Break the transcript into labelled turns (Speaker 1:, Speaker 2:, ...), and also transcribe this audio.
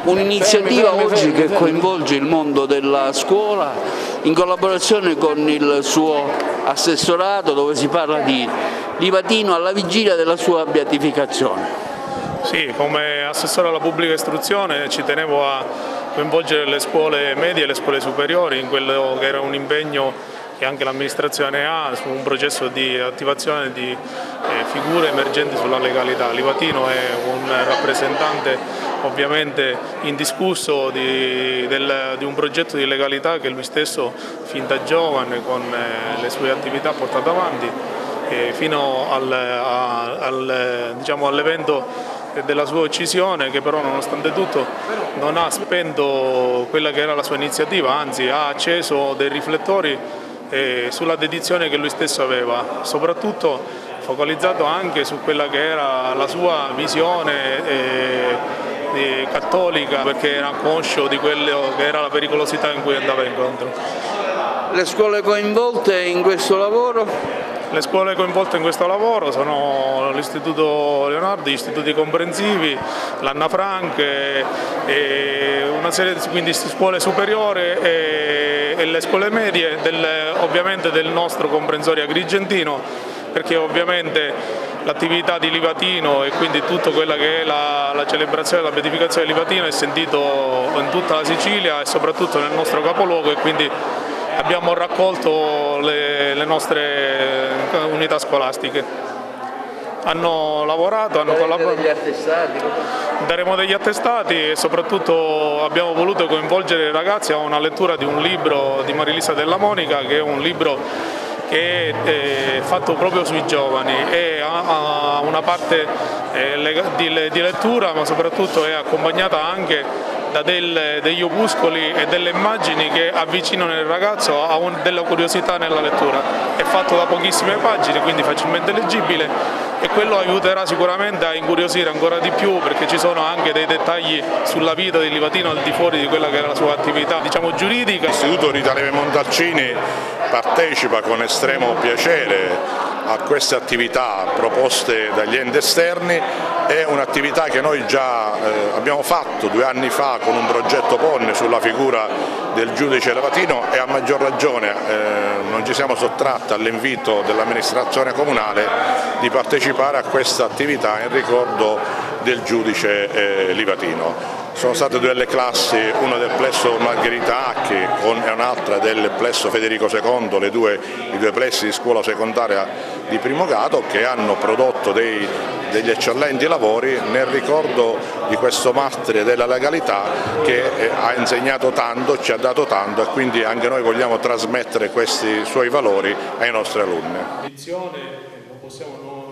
Speaker 1: un'iniziativa oggi che coinvolge il mondo della scuola in collaborazione con il suo assessorato, dove si parla di Livatino alla vigilia della sua beatificazione.
Speaker 2: Sì, come assessore alla pubblica istruzione ci tenevo a coinvolgere le scuole medie e le scuole superiori in quello che era un impegno che anche l'amministrazione ha su un processo di attivazione di figure emergenti sulla legalità. Livatino è un rappresentante ovviamente indiscusso di un progetto di legalità che lui stesso fin da giovane con le sue attività ha portato avanti fino all'evento della sua uccisione, che però nonostante tutto non ha spento quella che era la sua iniziativa, anzi ha acceso dei riflettori sulla dedizione che lui stesso aveva, soprattutto focalizzato anche su quella che era la sua visione cattolica, perché era conscio di quello che era la pericolosità in cui andava incontro.
Speaker 1: Le scuole coinvolte in questo lavoro?
Speaker 2: Le scuole coinvolte in questo lavoro sono l'Istituto Leonardo, gli istituti comprensivi, l'Anna Frank, una serie di scuole superiori e le scuole medie, ovviamente del nostro comprensorio agrigentino, perché ovviamente l'attività di Livatino e quindi tutto quella che è la celebrazione della beatificazione di Livatino è sentito in tutta la Sicilia e soprattutto nel nostro capoluogo, e quindi abbiamo raccolto le nostre unità scolastiche. Hanno lavorato, hanno collaborato. Daremo degli attestati e soprattutto abbiamo voluto coinvolgere i ragazzi a una lettura di un libro di Marilisa Della Monica, che è un libro che è fatto proprio sui giovani e ha una parte di lettura, ma soprattutto è accompagnata anche da degli opuscoli e delle immagini che avvicinano il ragazzo a della curiosità nella lettura. È fatto da pochissime pagine, quindi facilmente leggibile, e quello aiuterà sicuramente a incuriosire ancora di più, perché ci sono anche dei dettagli sulla vita di Livatino al di fuori di quella che era la sua attività, diciamo, giuridica.
Speaker 3: L'Istituto Rita Levi Montalcini partecipa con estremo piacere a queste attività proposte dagli enti esterni. È un'attività che noi già abbiamo fatto 2 anni fa con un progetto PON sulla figura del giudice Livatino, e a maggior ragione non ci siamo sottratti all'invito dell'amministrazione comunale di partecipare a questa attività in ricordo del giudice Livatino. Sono state 2 le classi, una del plesso Margherita Acchi e un'altra del plesso Federico II, i due plessi di scuola secondaria di primo grado, che hanno prodotto degli eccellenti lavori nel ricordo di questo martire della legalità che ha insegnato tanto, ci ha dato tanto, e quindi anche noi vogliamo trasmettere questi suoi valori ai nostri alunni.
Speaker 2: Non possiamo